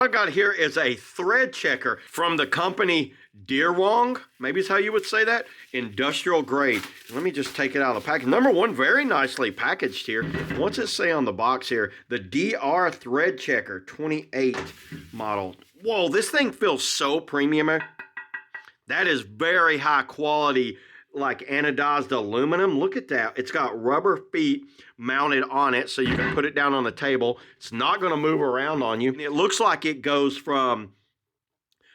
What I got here is a thread checker from the company Deerwong, maybe is how you would say that, industrial grade. Let me just take it out of the package. Number one, very nicely packaged here. What's it say on the box here? The DR thread checker 28 model. Whoa, this thing feels so premium. That is very high quality, like anodized aluminum. Look at that. It's got rubber feet mounted on it so you can put it down on the table. It's not going to move around on you. It looks like it goes from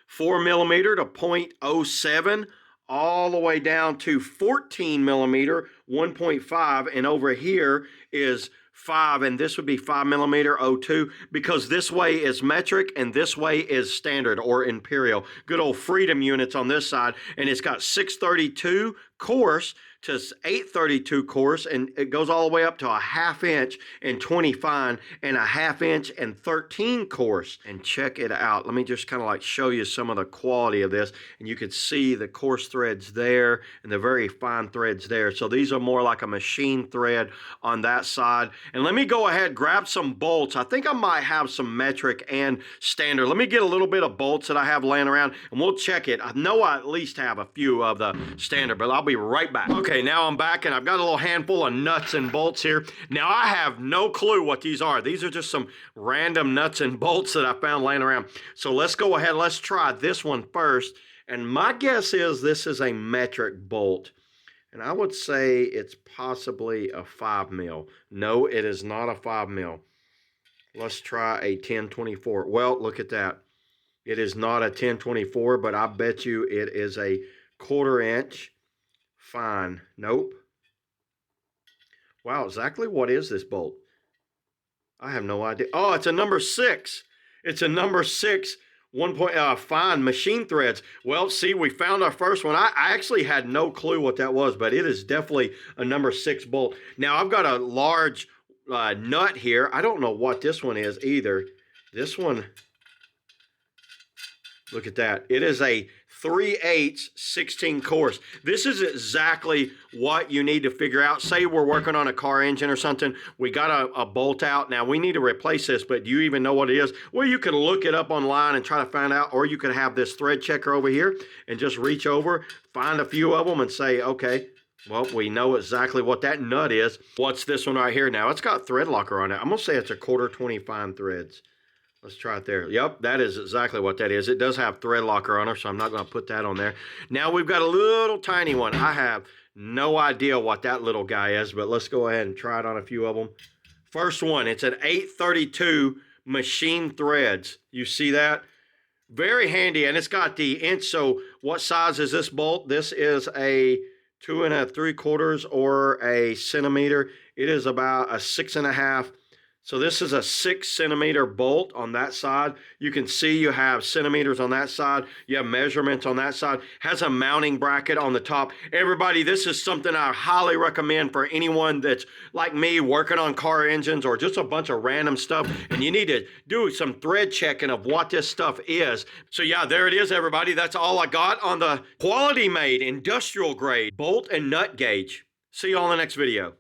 4 millimeter to 0.07 all the way down to 14 millimeter 1.5, and over here is 5, and this would be 5 millimeter 02, because this way is metric and this way is standard or Imperial. Good old freedom units on this side, and it's got 632 coarse to 832 coarse, and it goes all the way up to a 1/2 inch and 20 fine and a 1/2 inch and 13 coarse. And check it out. Let me just kind of like show you some of the quality of this, and you can see the coarse threads there and the very fine threads there. So these are more like a machine thread on that side. And let me go ahead, grab some bolts. I think I might have some metric and standard. Let me get a little bit of bolts that I have laying around, and we'll check it. I know I at least have a few of the standard, but I'll be right back. Okay, now I'm back, and I've got a little handful of nuts and bolts here. Now, I have no clue what these are. These are just some random nuts and bolts that I found laying around. So let's go ahead. Let's try this one first. And my guess is this is a metric bolt. And I would say it's possibly a 5 mil. No, it is not a 5 mil. Let's try a 1024. Well, look at that. It is not a 1024, but I bet you it is a 1/4 inch fine. Nope. Wow, exactly what is this bolt? I have no idea. Oh, it's a number 6. It's a number 6 fine machine threads. Well, see, we found our first one. I actually had no clue what that was, but it is definitely a number 6 bolt. Now, I've got a large nut here. I don't know what this one is either. This one, look at that. It is a 3/8 16 coarse. This is exactly what you need to figure out. Say we're working on a car engine or something. We got a bolt out. Now we need to replace this, but do you even know what it is? Well, you can look it up online and try to find out, or you could have this thread checker over here and just reach over, find a few of them and say, okay, well, we know exactly what that nut is. What's this one right here now? It's got thread locker on it. I'm going to say it's a 1/4 20 fine threads. Let's try it there. Yep, that is exactly what that is. It does have thread locker on it, so I'm not going to put that on there. Now we've got a little tiny one. I have no idea what that little guy is, but let's go ahead and try it on a few of them. First one, it's an 832 machine threads. You see that? Very handy, and it's got the inch. So what size is this bolt? This is a 2 3/4 or a centimeter. It is about a 6.5. So this is a 6 centimeter bolt on that side. You can see you have centimeters on that side. You have measurements on that side. Has a mounting bracket on the top. Everybody, this is something I highly recommend for anyone that's like me, working on car engines or just a bunch of random stuff, and you need to do some thread checking of what this stuff is. So yeah, there it is, everybody. That's all I got on the quality made industrial grade bolt and nut gauge. See you on the next video.